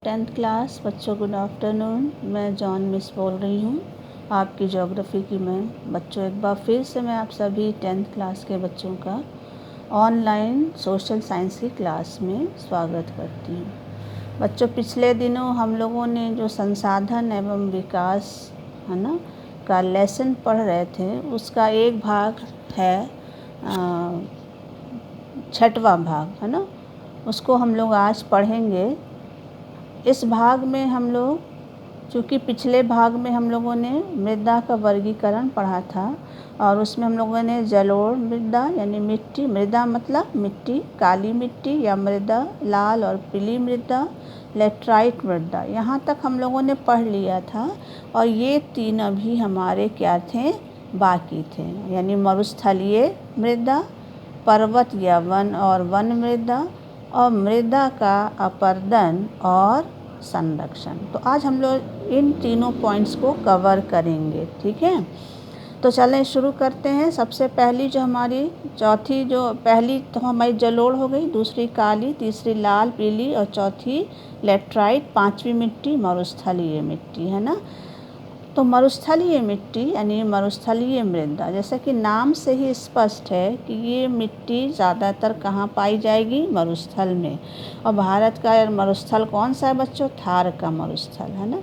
Tenth class बच्चों good afternoon. मैं John miss बोल रही हूँ, आपकी ज्योग्राफी की मैं। बच्चों एक बार फिर से मैं आप सभी टेंथ क्लास के बच्चों का ऑनलाइन सोशल साइंस की क्लास में स्वागत करती हूँ। बच्चों पिछले दिनों हम लोगों ने जो संसाधन एवं विकास है ना का लेसन पढ़ रहे थे, उसका एक भाग है 6वां भाग है ना, उसको हम लोग आज पढ़ेंगे। इस भाग में हम लोग, चूँकि पिछले भाग में हम लोगों ने मृदा का वर्गीकरण पढ़ा था और उसमें हम लोगों ने जलोढ़ मृदा यानी मिट्टी, मृदा मतलब मिट्टी, काली मिट्टी या मृदा, लाल और पीली मृदा, लेटराइट मृदा, यहाँ तक हम लोगों ने पढ़ लिया था। और ये तीन अभी हमारे क्या थे, बाकी थे, यानी मरुस्थलीय मृदा, पर्वत या वन और वन मृदा, और मृदा का अपरदन और संरक्षण। तो आज हम लोग इन तीनों पॉइंट्स को कवर करेंगे, ठीक है। तो चलें शुरू करते हैं। सबसे पहली जो हमारी चौथी, जो पहली तो हमारी जलोढ़ हो गई, दूसरी काली, तीसरी लाल पीली और चौथी लेटराइट, पांचवी मिट्टी मरुस्थलीय मिट्टी है ना। तो मरुस्थलीय मिट्टी यानी मरुस्थलीय मृदा, जैसा कि नाम से ही स्पष्ट है कि ये मिट्टी ज़्यादातर कहाँ पाई जाएगी, मरुस्थल में। और भारत का मरुस्थल कौन सा है बच्चों, थार का मरुस्थल है ना।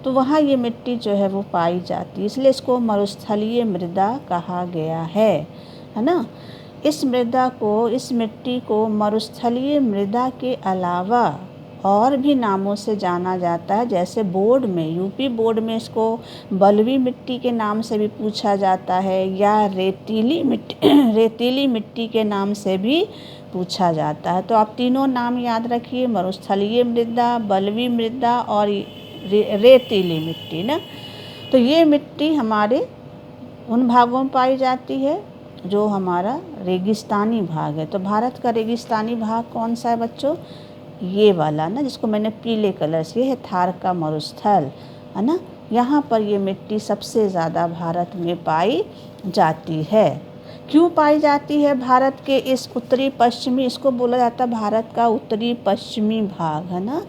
तो वहाँ ये मिट्टी जो है वो पाई जाती है, इसलिए इसको मरुस्थलीय मृदा कहा गया है ना। इस मृदा को, इस मिट्टी को मरुस्थलीय मृदा के अलावा और भी नामों से जाना जाता है। जैसे बोर्ड में, यूपी बोर्ड में इसको बलुई मिट्टी के नाम से भी पूछा जाता है या रेतीली मिट्टी रेतीली मिट्टी के नाम से भी पूछा जाता है। तो आप तीनों नाम याद रखिए, मरुस्थलीय मृदा, बलुई मृदा और रेतीली मिट्टी ना। तो ये मिट्टी हमारे उन भागों में पाई जाती है जो हमारा रेगिस्तानी भाग है। तो भारत का रेगिस्तानी भाग कौन सा है बच्चों, ये वाला ना, जिसको मैंने पीले कलर से, ये है थार का मरुस्थल है ना। यहाँ पर ये मिट्टी सबसे ज़्यादा भारत में पाई जाती है। क्यों पाई जाती है भारत के इस उत्तरी पश्चिमी, इसको बोला जाता है भारत का उत्तरी पश्चिमी भाग है ना,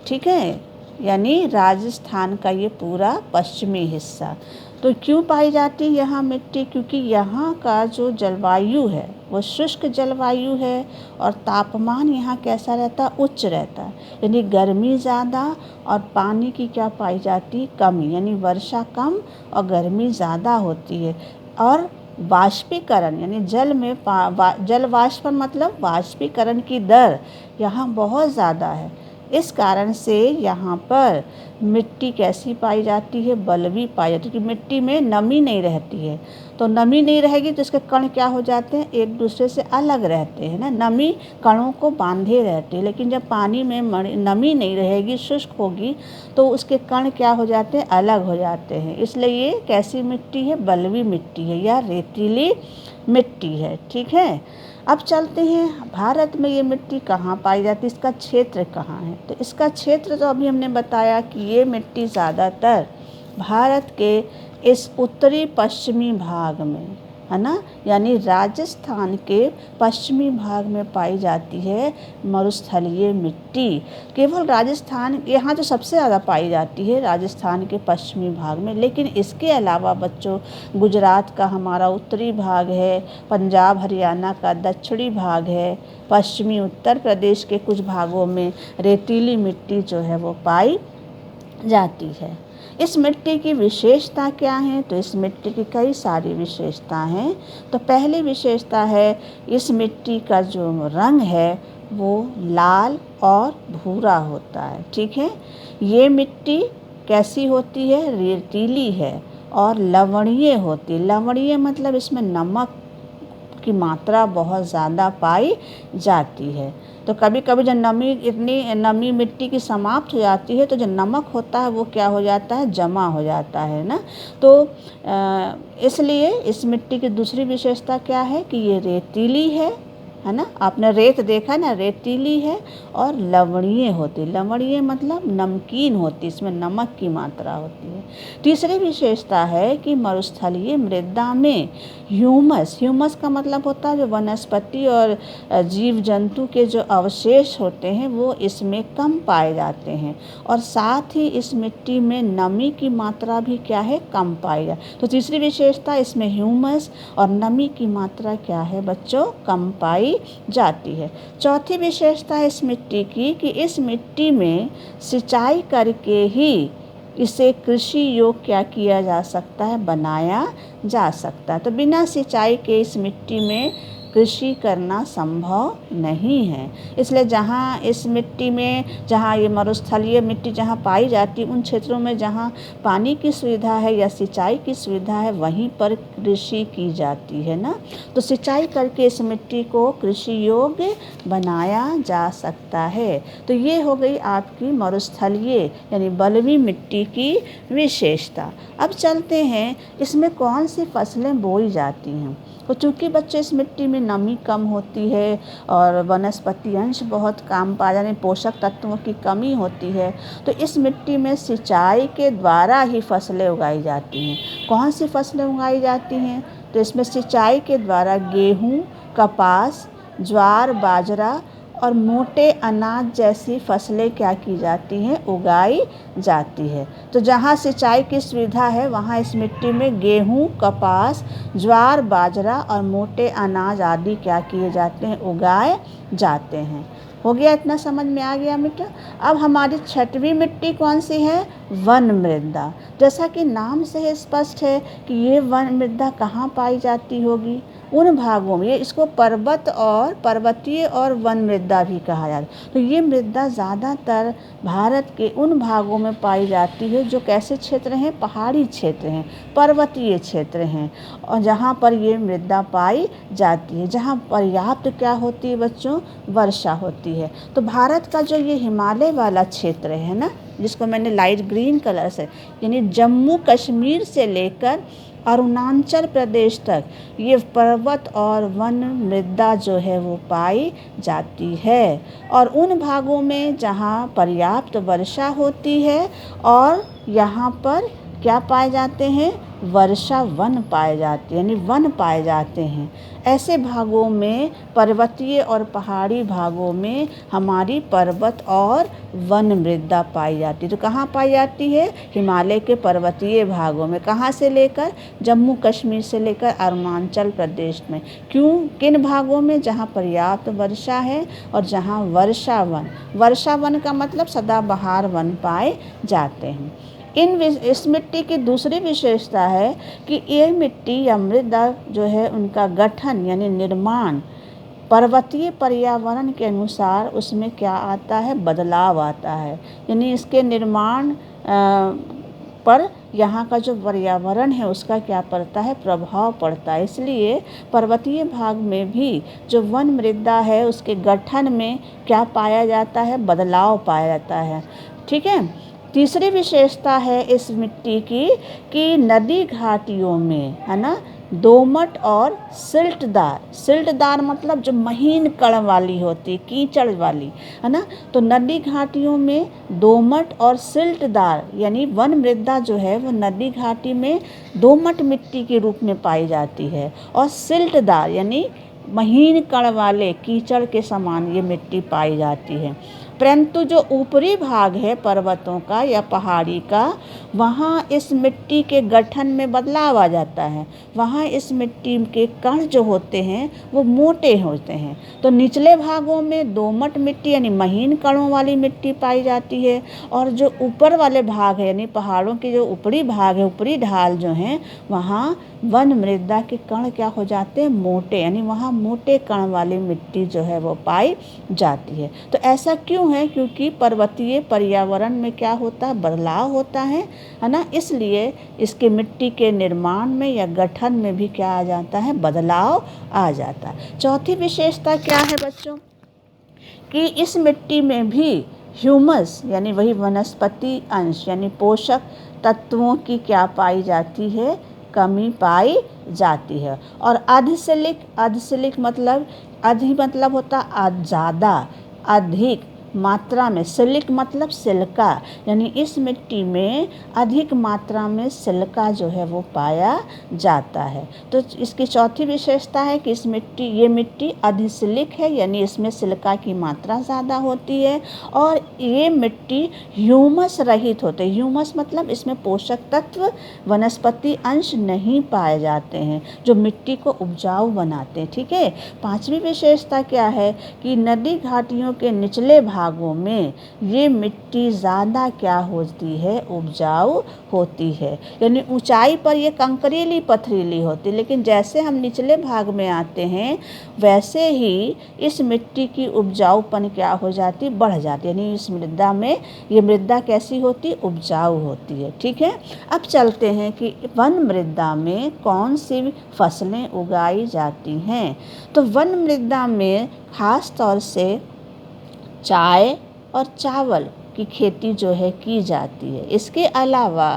ठीक है, यानी राजस्थान का ये पूरा पश्चिमी हिस्सा। तो क्यों पाई जाती है यहाँ मिट्टी, क्योंकि यहाँ का जो जलवायु है वो शुष्क जलवायु है और तापमान यहाँ कैसा रहता है, उच्च रहता है, यानी गर्मी ज़्यादा और पानी की क्या पाई जाती, कमी, यानी वर्षा कम और गर्मी ज़्यादा होती है। और वाष्पीकरण यानी जल में जल वाष्पन मतलब वाष्पीकरण की दर यहाँ बहुत ज़्यादा है। इस कारण से यहाँ पर मिट्टी कैसी पाई जाती है, बलुई पाई जाती है, क्योंकि मिट्टी में नमी नहीं रहती है। तो नमी नहीं रहेगी तो इसके कण क्या हो जाते हैं, एक दूसरे से अलग रहते हैं ना, नमी कणों को बांधे रहते हैं। लेकिन जब पानी में नमी नहीं रहेगी, शुष्क होगी, तो उसके कण क्या हो जाते हैं, अलग हो जाते हैं। इसलिए ये कैसी मिट्टी है, बलुई मिट्टी है या रेतीली मिट्टी है, ठीक है। अब चलते हैं भारत में ये मिट्टी कहाँ पाई जाती है, इसका क्षेत्र कहाँ है। तो इसका क्षेत्र तो अभी हमने बताया कि ये मिट्टी ज़्यादातर भारत के इस उत्तरी पश्चिमी भाग में है ना, यानी राजस्थान के पश्चिमी भाग में पाई जाती है मरुस्थलीय मिट्टी। केवल राजस्थान, यहाँ तो सबसे ज़्यादा पाई जाती है राजस्थान के पश्चिमी भाग में, लेकिन इसके अलावा बच्चों गुजरात का हमारा उत्तरी भाग है, पंजाब हरियाणा का दक्षिणी भाग है, पश्चिमी उत्तर प्रदेश के कुछ भागों में रेतीली मिट्टी जो है वो पाई जाती है। इस मिट्टी की विशेषता क्या है, तो इस मिट्टी की कई सारी विशेषता हैं। तो पहली विशेषता है, इस मिट्टी का जो रंग है वो लाल और भूरा होता है, ठीक है। ये मिट्टी कैसी होती है, रेतीली है और लवणीय होती है। लवणीय मतलब इसमें नमक की मात्रा बहुत ज़्यादा पाई जाती है। तो कभी कभी जब इतनी नमी मिट्टी की समाप्त हो जाती है तो जो नमक होता है वो क्या हो जाता है, जमा हो जाता है ना। तो इसलिए इस मिट्टी की दूसरी विशेषता क्या है कि ये रेतीली है है ना। आपने रेत देखा ना, रेतीली है और लवणीय होती। लवणीय मतलब नमकीन होती, इसमें नमक की मात्रा होती है। तीसरी विशेषता है कि मरुस्थलीय मृदा में ह्यूमस, ह्यूमस का मतलब होता है जो वनस्पति और जीव जंतु के जो अवशेष होते हैं वो इसमें कम पाए जाते हैं, और साथ ही इस मिट्टी में नमी की मात्रा भी क्या है, कम पाई जाती। तो तीसरी विशेषता, इसमें ह्यूमस और नमी की मात्रा क्या है बच्चों, कम पाई जाती है। चौथी विशेषता है इस मिट्टी की कि इस मिट्टी में सिंचाई करके ही इसे कृषि योग्य क्या किया जा सकता है, बनाया जा सकता है। तो बिना सिंचाई के इस मिट्टी में कृषि करना संभव नहीं है। इसलिए जहाँ इस मिट्टी में, जहाँ ये मरुस्थलीय मिट्टी जहाँ पाई जाती है, उन क्षेत्रों में जहाँ पानी की सुविधा है या सिंचाई की सुविधा है, वहीं पर कृषि की जाती है ना। तो सिंचाई करके इस मिट्टी को कृषि योग्य बनाया जा सकता है। तो ये हो गई आपकी मरुस्थलीय यानी बलुई मिट्टी की विशेषता। अब चलते हैं इसमें कौन सी फसलें बोई जाती हैं। तो चूँकि बच्चे इस मिट्टी में नमी कम होती है और वनस्पति अंश बहुत कम पाया जाने, पोषक तत्वों की कमी होती है, तो इस मिट्टी में सिंचाई के द्वारा ही फसलें उगाई जाती हैं। कौन सी फसलें उगाई जाती हैं, तो इसमें सिंचाई के द्वारा गेहूँ, कपास, ज्वार, बाजरा और मोटे अनाज जैसी फसलें क्या की जाती हैं, उगाई जाती है। तो जहाँ सिंचाई की सुविधा है वहाँ इस मिट्टी में गेहूँ, कपास, ज्वार, बाजरा और मोटे अनाज आदि क्या किए जाते हैं, उगाए जाते हैं। हो गया, इतना समझ में आ गया बेटा। अब हमारी छठवीं मिट्टी कौन सी है, वन मृदा। जैसा कि नाम से ही स्पष्ट है कि ये वन मृदा कहाँ पाई जाती होगी, उन भागों में। इसको पर्वत और पर्वतीय और वन मृदा भी कहा जाता है। तो ये मृदा ज़्यादातर भारत के उन भागों में पाई जाती है जो कैसे क्षेत्र हैं, पहाड़ी क्षेत्र हैं, पर्वतीय क्षेत्र हैं, और जहाँ पर ये मृदा पाई जाती है, जहाँ पर्याप्त क्या होती है बच्चों, वर्षा होती है। तो भारत का जो ये हिमालय वाला क्षेत्र है ना, जिसको मैंने लाइट ग्रीन कलर से, यानी जम्मू कश्मीर से लेकर अरुणाचल प्रदेश तक ये पर्वत और वन मृदा जो है वो पाई जाती है। और उन भागों में जहाँ पर्याप्त वर्षा होती है और यहाँ पर क्या पाए जाते हैं, वर्षा वन पाए जाते हैं, यानी वन पाए जाते हैं। ऐसे भागों में, पर्वतीय और पहाड़ी भागों में हमारी पर्वत और वन मृदा पाई जाती है। तो कहाँ पाई जाती है, हिमालय के पर्वतीय भागों में। कहाँ से लेकर, जम्मू कश्मीर से लेकर अरुणाचल प्रदेश में। क्यों, किन भागों में, जहाँ पर्याप्त वर्षा है और जहाँ वर्षा वन, वर्षा वन का मतलब सदाबहार वन पाए जाते हैं। इस मिट्टी की दूसरी विशेषता है कि ये मिट्टी या मृदा जो है उनका गठन यानी निर्माण पर्वतीय पर्यावरण के अनुसार उसमें क्या आता है, बदलाव आता है। यानी इसके निर्माण पर यहाँ का जो पर्यावरण है उसका क्या पड़ता है, प्रभाव पड़ता है। इसलिए पर्वतीय भाग में भी जो वन मृदा है उसके गठन में क्या पाया जाता है, बदलाव पाया जाता है। ठीक है। तीसरी विशेषता है इस मिट्टी की कि नदी घाटियों में, है ना, दोमट और सिल्टदार, सिल्टदार मतलब जो महीन कण वाली होती, कीचड़ वाली, है ना। तो नदी घाटियों में दोमट और सिल्टदार यानी वन मृदा जो है वो नदी घाटी में दोमट मिट्टी के रूप में पाई जाती है, और सिल्टदार यानी महीन कण वाले कीचड़ के समान ये मिट्टी पाई जाती है। परंतु जो ऊपरी भाग है पर्वतों का या पहाड़ी का, वहाँ इस मिट्टी के गठन में बदलाव आ जाता है। वहाँ इस मिट्टी के कण जो होते हैं वो मोटे होते हैं। तो निचले भागों में दोमट मिट्टी यानी महीन कणों वाली मिट्टी पाई जाती है, और जो ऊपर वाले भाग है यानी पहाड़ों के जो ऊपरी भाग है, ऊपरी ढाल जो हैं, वहाँ वन मृदा के कण क्या हो जाते हैं, मोटे, यानी वहाँ मोटे कण वाली मिट्टी जो है वो पाई जाती है। तो ऐसा क्यों है, क्योंकि पर्वतीय पर्यावरण में क्या होता है, बदलाव होता है ना। इसलिए इसके मिट्टी के निर्माण में या गठन में भी क्या आ जाता है, बदलाव आ जाता है। चौथी विशेषता क्या है बच्चों, कि इस मिट्टी में भी ह्यूमस यानी वही वनस्पति अंश यानी पोषक तत्वों की क्या पाई जाती है, कमी पाई जाती है। और अधिसिलिक मतलब होता ज़्यादा, अधिक मात्रा में, सिलिक मतलब सिलिका, यानी इस मिट्टी में अधिक मात्रा में सिलिका जो है वो पाया जाता है। तो इसकी चौथी विशेषता है कि ये मिट्टी अधिसिलिक है, यानी इसमें सिलिका की मात्रा ज़्यादा होती है। और ये मिट्टी ह्यूमस रहित होते हैं। ह्यूमस मतलब इसमें पोषक तत्व, वनस्पति अंश नहीं पाए जाते हैं जो मिट्टी को उपजाऊ बनाते हैं। ठीक है। पांचवी विशेषता क्या है कि नदी घाटियों के निचले भागों में ये मिट्टी ज़्यादा क्या होती है, उपजाऊ होती है। यानी ऊंचाई पर ये कंकरीली पथरीली होती, लेकिन जैसे हम निचले भाग में आते हैं वैसे ही इस मिट्टी की उपजाऊपन क्या हो जाती, बढ़ जाती है। यानी इस मृदा में ये मृदा कैसी होती, उपजाऊ होती है। ठीक है। अब चलते हैं कि वन मृदा में कौन सी फसलें उगाई जाती हैं। तो वन मृदा में खास तौर से चाय और चावल की खेती जो है की जाती है। इसके अलावा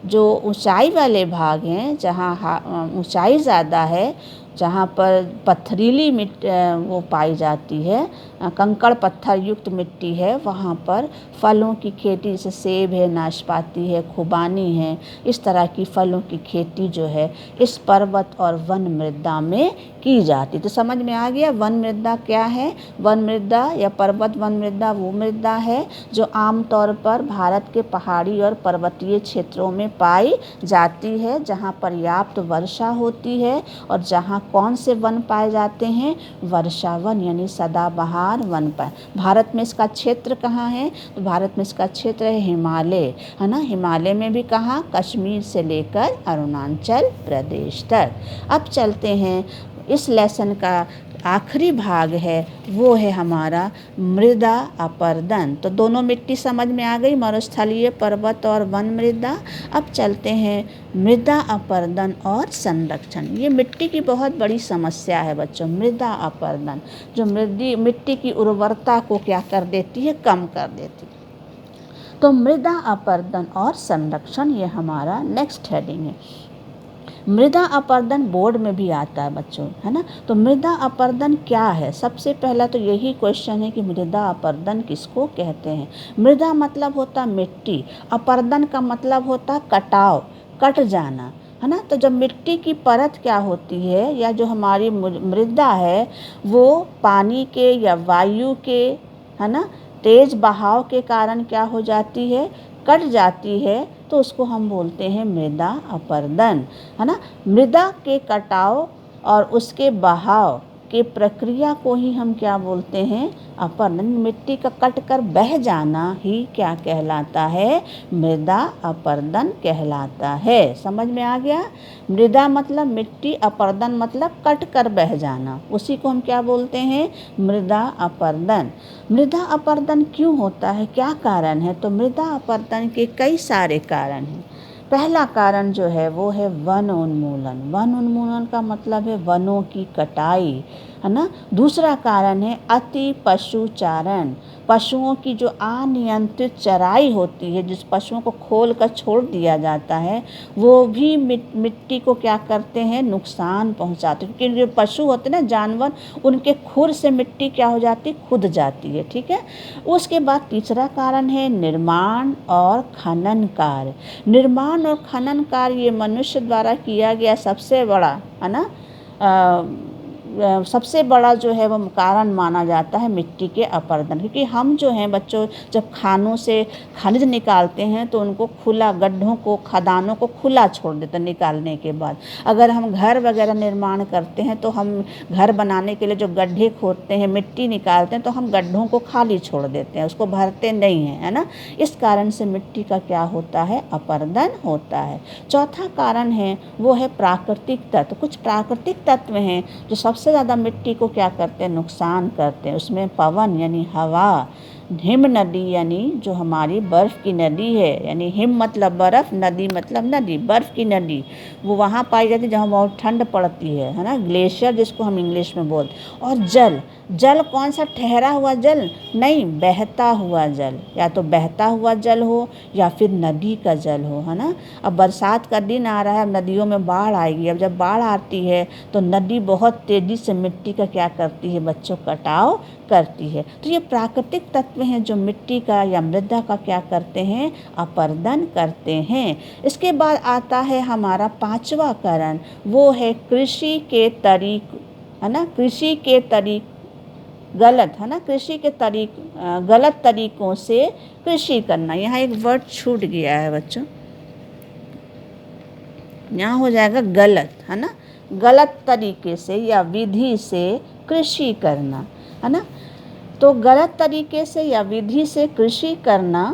जो ऊंचाई वाले भाग हैं, जहाँ ऊंचाई ज़्यादा है, जहाँ पर पथरीली मिट्टी वो पाई जाती है, कंकड़ पत्थर युक्त मिट्टी है, वहाँ पर फलों की खेती, जैसे सेब है, नाशपाती है, खुबानी है, इस तरह की फलों की खेती जो है इस पर्वत और वन मृदा में की जाती। तो समझ में आ गया वन मृदा क्या है। वन मृदा या पर्वत वन मृदा वो मृदा है जो आमतौर पर भारत के पहाड़ी और पर्वतीय क्षेत्रों में पाई जाती है, जहाँ पर्याप्त वर्षा होती है और जहाँ कौन से वन पाए जाते हैं, वर्षा वन, यानी सदाबहार वन पाए। भारत में इसका क्षेत्र कहाँ है, तो भारत में इसका क्षेत्र है हिमालय, है ना। हिमालय में भी कहाँ, कश्मीर से लेकर अरुणाचल प्रदेश तक। अब चलते हैं, इस लेसन का आखिरी भाग है वो है हमारा मृदा अपरदन। तो दोनों मिट्टी समझ में आ गई, मरुस्थलीय, पर्वत और वन मृदा। अब चलते हैं मृदा अपरदन और संरक्षण। ये मिट्टी की बहुत बड़ी समस्या है बच्चों, मृदा अपरदन, जो मिट्टी की उर्वरता को क्या कर देती है, कम कर देती है। तो मृदा अपरदन और संरक्षण ये हमारा नेक्स्ट हेडिंग है। मृदा अपरदन बोर्ड में भी आता है बच्चों, है ना। तो मृदा अपरदन क्या है, सबसे पहला तो यही क्वेश्चन है कि मृदा अपरदन किसको कहते हैं। मृदा मतलब होता मिट्टी, अपरदन का मतलब होता कटाव, कट जाना, है ना। तो जब मिट्टी की परत क्या होती है, या जो हमारी मृदा है वो पानी के या वायु के, है ना, तेज बहाव के कारण क्या हो जाती है, कट जाती है, तो उसको हम बोलते हैं मृदा अपरदन, है ना। मृदा के कटाव और उसके बहाव के प्रक्रिया को ही हम क्या बोलते हैं, अपरदन। मिट्टी का कट कर बह जाना ही क्या कहलाता है, मृदा अपरदन कहलाता है। समझ में आ गया। मृदा मतलब मिट्टी, अपरदन मतलब कट कर बह जाना, उसी को हम क्या बोलते हैं, मृदा अपरदन। मृदा अपरदन क्यों होता है, क्या कारण है, तो मृदा अपरदन के कई सारे कारण हैं। पहला कारण जो है वो है वन उन्मूलन। वन उन्मूलन का मतलब है वनों की कटाई, है ना। दूसरा कारण है अति पशुचारण, पशुओं की जो अनियंत्रित चराई होती है, जिस पशुओं को खोल कर छोड़ दिया जाता है, वो भी मिट्टी को क्या करते हैं, नुकसान पहुंचाते हैं। क्योंकि जो पशु होते हैं ना, जानवर, उनके खुर से मिट्टी क्या हो जाती है, खुद जाती है। ठीक है। उसके बाद तीसरा कारण है निर्माण और खनन कार्य। निर्माण और खनन कार्य ये मनुष्य द्वारा किया गया सबसे बड़ा, है ना, सबसे बड़ा जो है वो कारण माना जाता है मिट्टी के अपरदन। क्योंकि हम जो हैं बच्चों, जब खानों से खनिज निकालते हैं तो उनको खुला, गड्ढों को, खदानों को खुला छोड़ देते हैं निकालने के बाद। अगर हम घर वगैरह निर्माण करते हैं तो हम घर बनाने के लिए जो गड्ढे खोदते हैं, मिट्टी निकालते हैं, तो हम गड्ढों को खाली छोड़ देते हैं, उसको भरते नहीं हैं, है ना। इस कारण से मिट्टी का क्या होता है, अपरदन होता है। चौथा कारण है वो है प्राकृतिक तत्व। कुछ प्राकृतिक तत्व हैं जो सबसे ज़्यादा मिट्टी को क्या करते हैं, नुकसान करते हैं। उसमें पवन यानी हवा, हिम नदी यानी जो हमारी बर्फ़ की नदी है, यानी हिम मतलब बर्फ़, नदी मतलब नदी, बर्फ़ की नदी, वो वहाँ पाई जाती है जहाँ बहुत ठंड पड़ती है ना, ग्लेशियर जिसको हम इंग्लिश में बोलते। और जल, जल कौन सा ठहरा हुआ जल नहीं, बहता हुआ जल, या तो बहता हुआ जल हो या फिर नदी का जल हो, है ना। अब बरसात का दिन आ रहा है, अब नदियों में बाढ़ आएगी। अब जब बाढ़ आती है तो नदी बहुत तेज़ी से मिट्टी का क्या करती है बच्चों, कटाव करती है। तो ये प्राकृतिक तत्व हैं जो मिट्टी का या मृदा का क्या करते हैं, अपरदन करते हैं। इसके बाद आता है हमारा 5वां कारण, वो है कृषि के तरीक, है ना, कृषि के तरीक गलत, है ना, कृषि के गलत तरीकों से कृषि करना। यहाँ एक वर्ड छूट गया है बच्चों, यहाँ हो जाएगा गलत, है ना, गलत तरीके से या विधि से कृषि करना, है ना। तो गलत तरीके से या विधि से कृषि करना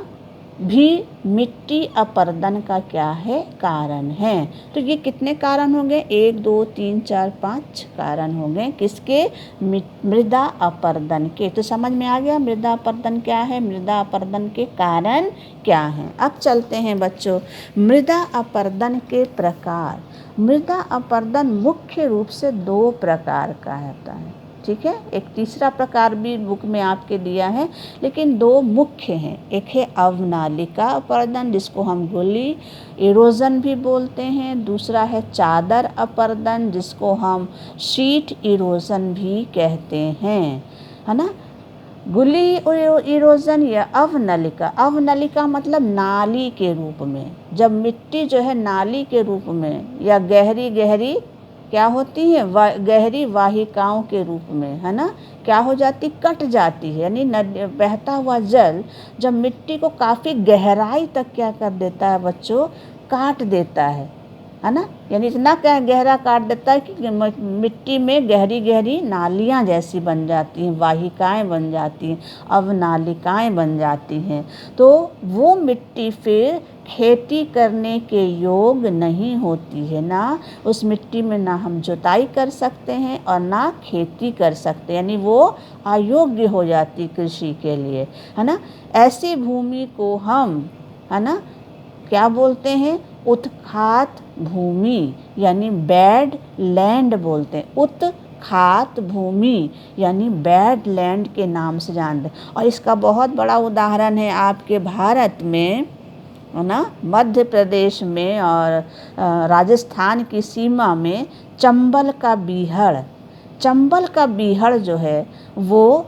भी मिट्टी अपरदन का क्या है, कारण है। तो ये कितने कारण हो गए, 1 2 3 4 5 कारण हो गए किसके, मृदा अपरदन के। तो समझ में आ गया मृदा अपरदन क्या है, मृदा अपरदन के कारण क्या हैं। अब चलते हैं बच्चों मृदा अपरदन के प्रकार। मृदा अपरदन मुख्य रूप से 2 प्रकार का होता है, ठीक है। एक तीसरा प्रकार भी बुक में आपके दिया है, लेकिन 2 मुख्य हैं। एक है अवनालिका अपरदन जिसको हम गुली इरोजन भी बोलते हैं, दूसरा है चादर अपरदन जिसको हम शीट इरोजन भी कहते हैं, है ना। गुली इरोजन या अवनलिका, अवनलिका मतलब नाली के रूप में, जब मिट्टी जो है नाली के रूप में या गहरी गहरी क्या होती है, गहरी वाहिकाओं के रूप में, है ना, क्या हो जाती, कट जाती है। यानी बहता हुआ जल जब मिट्टी को काफ़ी गहराई तक क्या कर देता है बच्चों, काट देता है ना, यानी इतना क्या गहरा काट देता है कि मिट्टी में गहरी गहरी नालियाँ जैसी बन जाती हैं, वाहिकाएं बन जाती हैं, अवनालिकाएं बन जाती हैं। तो वो मिट्टी फिर खेती करने के योग नहीं होती है, ना उस मिट्टी में ना हम जुताई कर सकते हैं और ना खेती कर सकते, यानी वो अयोग्य हो जाती कृषि के लिए, है ना। ऐसी भूमि को हम, है ना, क्या बोलते हैं, उत्खात भूमि यानी बैड लैंड बोलते हैं, उत्खात भूमि यानी बैड लैंड के नाम से जानते हैं। और इसका बहुत बड़ा उदाहरण है आपके भारत में, है ना, मध्य प्रदेश में और राजस्थान की सीमा में चंबल का बीहड़, चंबल का बीहड़ जो है वो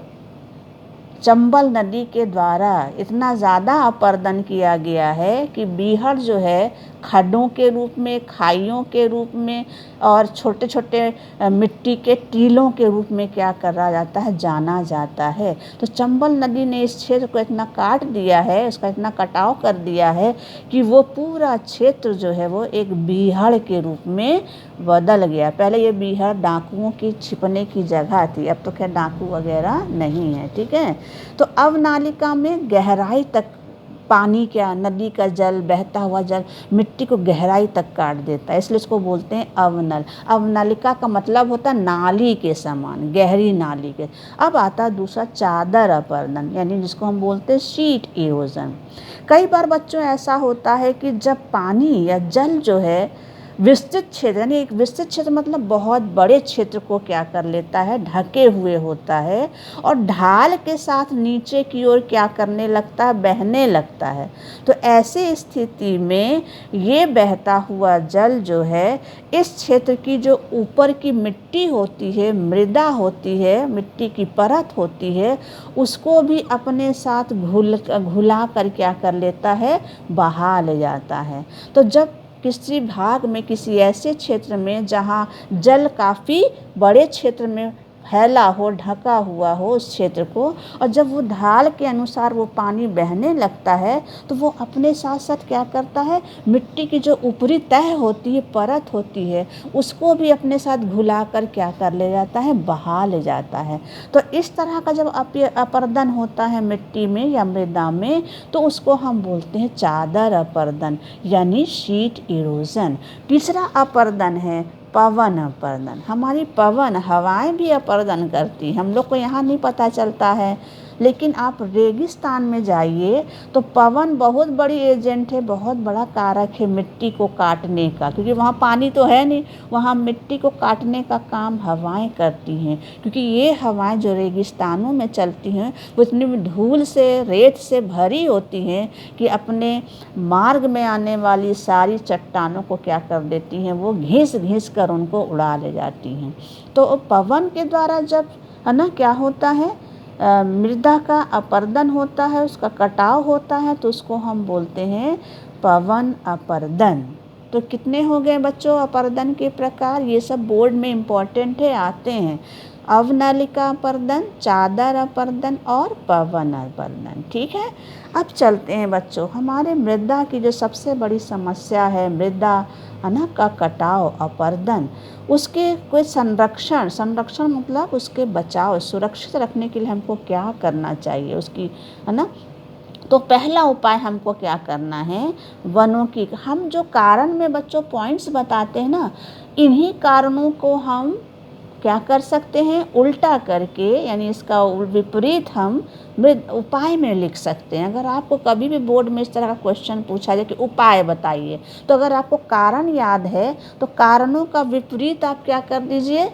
चंबल नदी के द्वारा इतना ज़्यादा अपरदन किया गया है कि बीहड़ जो है खड्डों के रूप में, खाइयों के रूप में और छोटे छोटे मिट्टी के टीलों के रूप में क्या करा जाता है, जाना जाता है। तो चंबल नदी ने इस क्षेत्र को इतना काट दिया है, उसका इतना कटाव कर दिया है कि वो पूरा क्षेत्र जो है वो एक बीहड़ के रूप में बदल गया। पहले ये बीहड़ डाकुओं की छिपने की जगह थी, अब तो खैर डाकू वगैरह नहीं है, ठीक है। तो अवनालिका में गहराई तक पानी, क्या नदी का जल, बहता हुआ जल मिट्टी को गहराई तक काट देता है, इसलिए इसको बोलते हैं अवनल। अवनलिका का मतलब होता है नाली के समान, गहरी नाली के। अब आता है दूसरा चादर अपरदन, यानी जिसको हम बोलते हैं शीट इरोजन। कई बार बच्चों ऐसा होता है कि जब पानी या जल जो है विस्तृत क्षेत्र, यानी एक विस्तृत क्षेत्र मतलब बहुत बड़े क्षेत्र को क्या कर लेता है, ढके हुए होता है और ढाल के साथ नीचे की ओर क्या करने लगता है, बहने लगता है। तो ऐसे स्थिति में ये बहता हुआ जल जो है इस क्षेत्र की जो ऊपर की मिट्टी होती है, मृदा होती है, मिट्टी की परत होती है, उसको भी अपने साथ घुला कर क्या कर लेता है, बहा ले जाता है। तो जब किसी भाग में, किसी ऐसे क्षेत्र में जहाँ जल काफ़ी बड़े क्षेत्र में फैला हो, ढका हुआ हो उस क्षेत्र को, और जब वो ढाल के अनुसार वो पानी बहने लगता है तो वो अपने साथ साथ क्या करता है, मिट्टी की जो ऊपरी तह होती है, परत होती है, उसको भी अपने साथ घुला कर क्या कर ले जाता है, बहा ले जाता है। तो इस तरह का जब अपरदन होता है मिट्टी में या मृदा में तो उसको हम बोलते हैं चादर अपरदन यानी शीट इरोजन। तीसरा अपरदन है पवन अपरदन। हमारी पवन हवाएं भी अपरदन करती, हम लोग को यहाँ नहीं पता चलता है, लेकिन आप रेगिस्तान में जाइए तो पवन बहुत बड़ी एजेंट है, बहुत बड़ा कारक है मिट्टी को काटने का, क्योंकि वहाँ पानी तो है नहीं, वहाँ मिट्टी को काटने का काम हवाएं करती हैं। क्योंकि ये हवाएं जो रेगिस्तानों में चलती हैं वो इतनी धूल से, रेत से भरी होती हैं कि अपने मार्ग में आने वाली सारी चट्टानों को क्या कर देती हैं, वो घिस घिस कर उनको उड़ा ले जाती हैं। तो पवन के द्वारा जब है ना क्या होता है, मृदा का अपर्दन होता है, उसका कटाव होता है, तो उसको हम बोलते हैं पवन अपर्दन। तो कितने हो गए बच्चों अपर्दन के प्रकार, ये सब बोर्ड में इम्पॉर्टेंट है, आते हैं। अवनलिका अपर्दन, चादर अपर्दन और पवन अपर्दन। ठीक है, अब चलते हैं बच्चों, हमारे मृदा की जो सबसे बड़ी समस्या है मृदा है ना का कटाव, अपर्दन, उसके कोई संरक्षण मतलब उसके बचाव, सुरक्षित रखने के लिए हमको क्या करना चाहिए उसकी, है ना। तो पहला उपाय हमको क्या करना है, वनों की, हम जो कारण में बच्चों पॉइंट्स बताते हैं ना, इन्हीं कारणों को हम क्या कर सकते हैं, उल्टा करके, यानी इसका विपरीत हम उपाय में लिख सकते हैं। अगर आपको कभी भी बोर्ड में इस तरह का क्वेश्चन पूछा जाए कि उपाय बताइए, तो अगर आपको कारण याद है तो कारणों का विपरीत आप क्या कर दीजिए,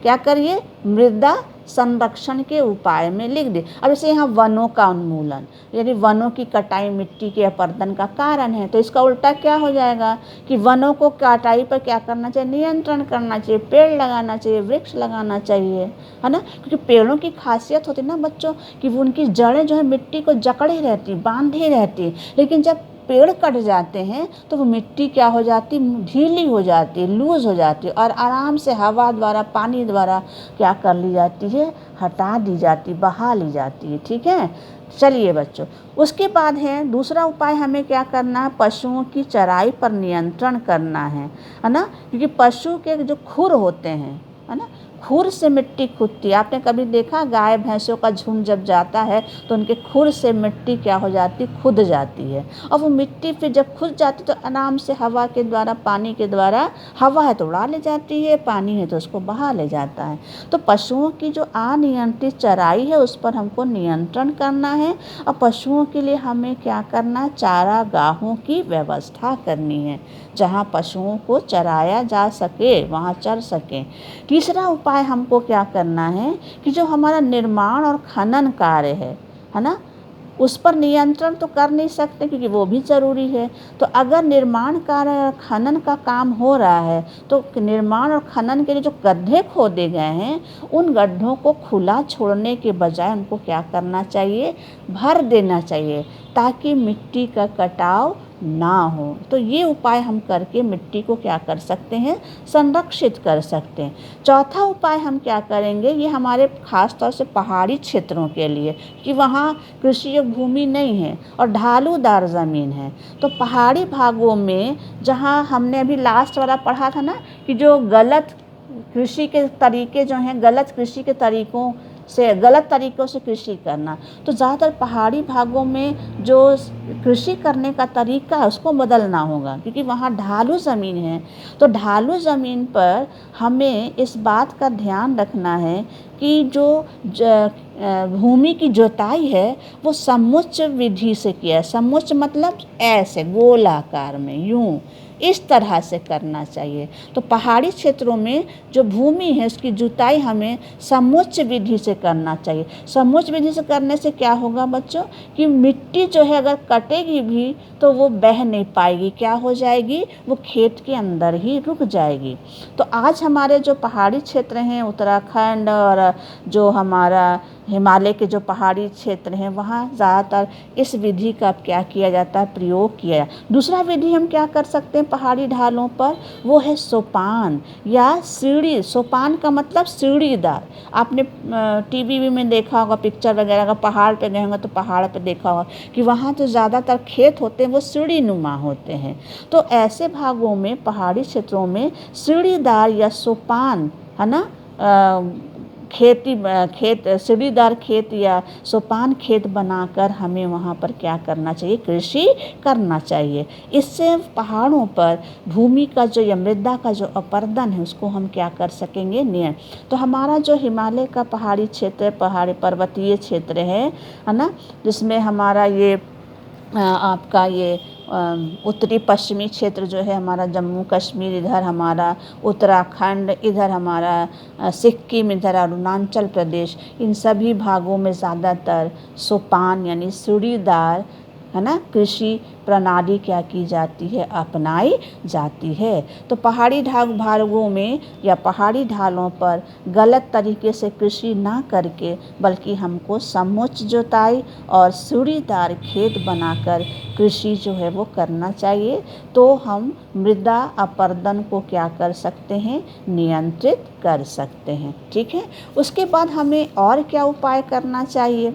क्या करिए, मृदा संरक्षण के उपाय में लिख दे। अब जैसे यहाँ वनों का उन्मूलन, यानी वनों की कटाई मिट्टी के अपर्दन का कारण है, तो इसका उल्टा क्या हो जाएगा कि वनों को कटाई पर क्या करना चाहिए, नियंत्रण करना चाहिए, पेड़ लगाना चाहिए, वृक्ष लगाना चाहिए, है ना। क्योंकि पेड़ों की खासियत होती है ना बच्चों कि उनकी जड़ें जो है मिट्टी को जकड़े रहती, बांधे रहती, लेकिन जब पेड़ कट जाते हैं तो वो मिट्टी क्या हो जाती, ढीली हो जाती, लूज हो जाती, और आराम से हवा द्वारा, पानी द्वारा क्या कर ली जाती है, हटा दी जाती, बहा ली जाती है। ठीक है, चलिए बच्चों, उसके बाद है दूसरा उपाय, हमें क्या करना है, पशुओं की चराई पर नियंत्रण करना है ना। क्योंकि पशु के जो खुर होते हैं, है ना, खुर से मिट्टी खुदती है। आपने कभी देखा गाय भैंसों का झुंड जब जाता है तो उनके खुर से मिट्टी क्या हो जाती, खुद जाती है, और वो मिट्टी फिर जब खुद जाती तो आराम से हवा के द्वारा, पानी के द्वारा, हवा है तो उड़ा ले जाती है, पानी है तो उसको बहा ले जाता है। तो पशुओं की जो अनियंत्रित चराई है उस पर हमको नियंत्रण करना है, और पशुओं के लिए हमें क्या करना, चारागाहों की व्यवस्था करनी है, जहाँ पशुओं को चराया जा सके, वहाँ चर सकें। तीसरा उपाय हमको क्या करना है कि जो हमारा निर्माण और खनन कार्य है ना, उस पर नियंत्रण तो कर नहीं सकते क्योंकि वो भी ज़रूरी है। तो अगर निर्माण कार्य, खनन का काम हो रहा है तो निर्माण और खनन के लिए जो गड्ढे खोदे गए हैं उन गड्ढों को खुला छोड़ने के बजाय उनको क्या करना चाहिए, भर देना चाहिए, ताकि मिट्टी का कटाव ना हो। तो ये उपाय हम करके मिट्टी को क्या कर सकते हैं, संरक्षित कर सकते हैं। चौथा उपाय हम क्या करेंगे, ये हमारे खास तौर से पहाड़ी क्षेत्रों के लिए, कि वहाँ कृषि भूमि नहीं है और ढालूदार ज़मीन है। तो पहाड़ी भागों में, जहाँ हमने अभी लास्ट वाला पढ़ा था ना कि जो गलत कृषि के तरीके जो हैं, गलत कृषि के तरीकों से, गलत तरीक़ों से कृषि करना, तो ज़्यादातर पहाड़ी भागों में जो कृषि करने का तरीका है उसको बदलना होगा, क्योंकि वहाँ ढालू ज़मीन है। तो ढालू ज़मीन पर हमें इस बात का ध्यान रखना है कि जो भूमि की जोताई है वो समुच्च विधि से किया है। समुच्च मतलब ऐसे गोलाकार में, यूँ इस तरह से करना चाहिए। तो पहाड़ी क्षेत्रों में जो भूमि है उसकी जुताई हमें समुच्च विधि से करना चाहिए। समुच्च विधि से करने से क्या होगा बच्चों कि मिट्टी जो है अगर कटेगी भी तो वो बह नहीं पाएगी, क्या हो जाएगी, वो खेत के अंदर ही रुक जाएगी। तो आज हमारे जो पहाड़ी क्षेत्र हैं, उत्तराखंड और जो हमारा हिमालय के जो पहाड़ी क्षेत्र हैं, वहाँ ज़्यादातर इस विधि का क्या किया जाता है, प्रयोग किया जाता है। दूसरा विधि हम क्या कर सकते हैं पहाड़ी ढालों पर, वो है सोपान या सीढ़ी। सोपान का मतलब सीढ़ीदार। आपने टीवी में देखा होगा, पिक्चर वगैरह का, पहाड़ पे गए होंगे तो पहाड़ पे देखा होगा कि वहाँ तो ज़्यादातर खेत होते हैं वो सीढ़ी नुमा होते हैं। तो ऐसे भागों में, पहाड़ी क्षेत्रों में सीढ़ीदार या सोपान, है ना, खेत सीढ़ीदार खेत या सोपान खेत बनाकर हमें वहाँ पर क्या करना चाहिए, कृषि करना चाहिए। इससे पहाड़ों पर भूमि का जो या मृदा का जो अपरदन है उसको हम क्या कर सकेंगे, तो हमारा जो हिमालय का पहाड़ी क्षेत्र, पहाड़ी पर्वतीय क्षेत्र है ना, जिसमें हमारा ये आपका ये उत्तरी पश्चिमी क्षेत्र जो है हमारा जम्मू कश्मीर, इधर हमारा उत्तराखंड, इधर हमारा सिक्किम, इधर अरुणाचल प्रदेश, इन सभी भागों में ज़्यादातर सोपान यानी सीढ़ीदार है ना कृषि प्रणाली क्या की जाती है, अपनाई जाती है। तो पहाड़ी भागों में या पहाड़ी ढालों पर गलत तरीके से कृषि ना करके बल्कि हमको समोच्च जुताई और सीढ़ीदार खेत बनाकर कृषि जो है वो करना चाहिए। तो हम मृदा अपरदन को क्या कर सकते हैं, नियंत्रित कर सकते हैं। ठीक है, उसके बाद हमें और क्या उपाय करना चाहिए,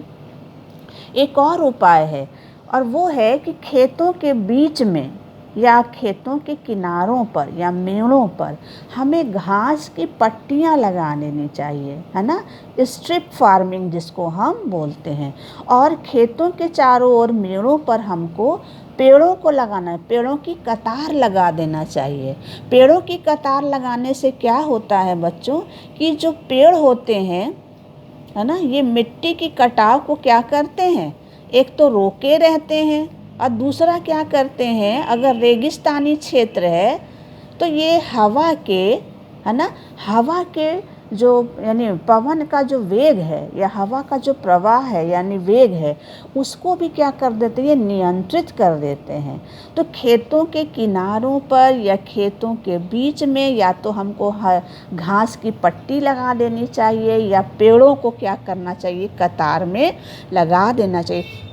एक और उपाय है और वो है कि खेतों के बीच में या खेतों के किनारों पर या मेड़ों पर हमें घास की पट्टियाँ लगा देनी चाहिए, है ना, स्ट्रिप फार्मिंग जिसको हम बोलते हैं। और खेतों के चारों ओर मेड़ों पर हमको पेड़ों को लगाना है, पेड़ों की कतार लगा देना चाहिए। पेड़ों की कतार लगाने से क्या होता है बच्चों, कि जो पेड़ होते हैं है ना, ये मिट्टी की कटाव को क्या करते हैं, एक तो रोके रहते हैं और दूसरा क्या करते हैं, अगर रेगिस्तानी क्षेत्र है तो ये हवा के है ना, हवा के जो यानी पवन का जो वेग है या हवा का जो प्रवाह है यानी वेग है उसको भी क्या कर देते हैं, नियंत्रित कर देते हैं। तो खेतों के किनारों पर या खेतों के बीच में या तो हमको घास की पट्टी लगा देनी चाहिए या पेड़ों को क्या करना चाहिए, कतार में लगा देना चाहिए।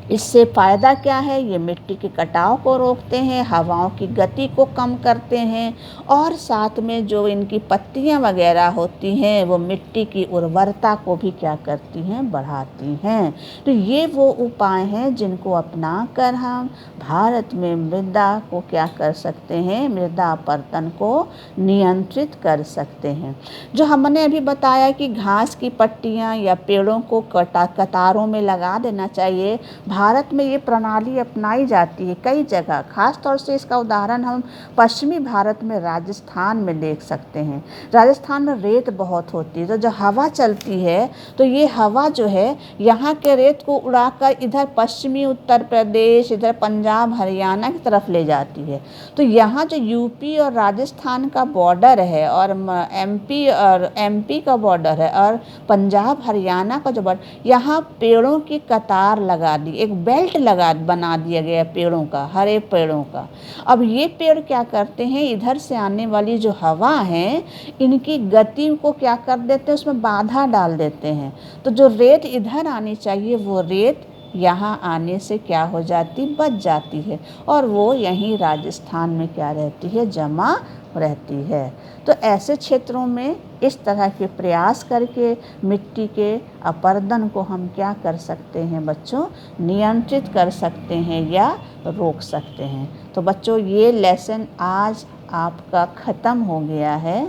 इससे फ़ायदा क्या है, ये मिट्टी के कटाव को रोकते हैं, हवाओं की गति को कम करते हैं और साथ में जो इनकी पत्तियां वगैरह होती हैं वो मिट्टी की उर्वरता को भी क्या करती हैं, बढ़ाती हैं। तो ये वो उपाय हैं जिनको अपनाकर हम भारत में मृदा को क्या कर सकते हैं, मृदा अपरदन को नियंत्रित कर सकते हैं। जो हमने अभी बताया कि घास की पट्टियाँ या पेड़ों को कतारों में लगा देना चाहिए, भारत में ये प्रणाली अपनाई जाती है कई जगह। खास तौर से इसका उदाहरण हम पश्चिमी भारत में राजस्थान में देख सकते हैं। राजस्थान में रेत बहुत होती है, तो जब हवा चलती है तो ये हवा जो है यहाँ के रेत को उड़ाकर इधर पश्चिमी उत्तर प्रदेश, इधर पंजाब हरियाणा की तरफ ले जाती है। तो यहाँ जो यूपी और राजस्थान का बॉर्डर है और एमपी का बॉर्डर है और पंजाब हरियाणा का जो बॉर्डर, यहाँ पेड़ों की कतार लगा दी, एक बेल्ट बना दिया गया पेड़ों का, हरे पेड़ों का। अब ये पेड़ क्या करते हैं, इधर से आने वाली जो हवा है इनकी गति को क्या कर देते हैं, उसमें बाधा डाल देते हैं। तो जो रेत इधर आनी चाहिए वो रेत यहाँ आने से क्या हो जाती, बच जाती है और वो यहीं राजस्थान में क्या रहती है, जमा रहती है। तो ऐसे क्षेत्रों में इस तरह के प्रयास करके मिट्टी के अपरदन को हम क्या कर सकते हैं बच्चों, नियंत्रित कर सकते हैं या रोक सकते हैं। तो बच्चों ये लेसन आज आपका ख़त्म हो गया है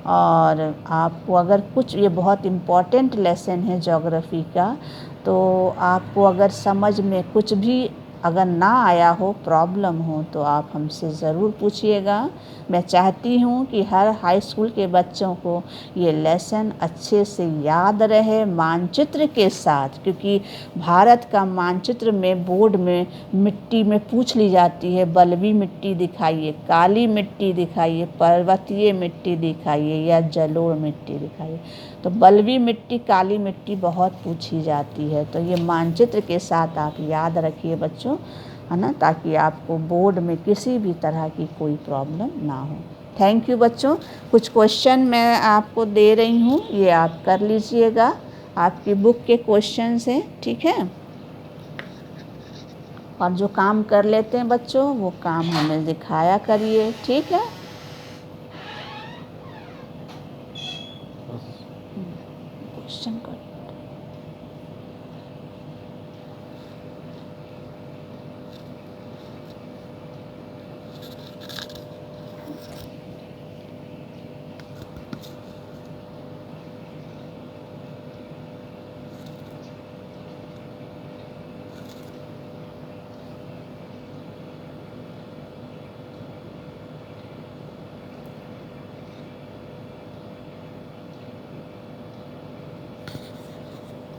और आपको अगर कुछ, ये बहुत इम्पॉर्टेंट लेसन है ज्योग्राफी का, तो आपको अगर समझ में कुछ भी अगर ना आया हो, प्रॉब्लम हो, तो आप हमसे ज़रूर पूछिएगा। मैं चाहती हूँ कि हर हाई स्कूल के बच्चों को ये लेसन अच्छे से याद रहे मानचित्र के साथ, क्योंकि भारत का मानचित्र में बोर्ड में मिट्टी में पूछ ली जाती है, बलुई मिट्टी दिखाइए, काली मिट्टी दिखाइए, पर्वतीय मिट्टी दिखाइए या जलोढ़ मिट्टी दिखाइए। तो बलुई मिट्टी, काली मिट्टी बहुत पूछी जाती है। तो ये मानचित्र के साथ आप याद रखिए बच्चों, है ना, ताकि आपको बोर्ड में किसी भी तरह की कोई प्रॉब्लम ना हो। थैंक यू बच्चों। कुछ क्वेश्चन मैं आपको दे रही हूँ, ये आप कर लीजिएगा, आपकी बुक के क्वेश्चंस हैं, ठीक है। और जो काम कर लेते हैं बच्चों वो काम हमें दिखाया करिए, ठीक है।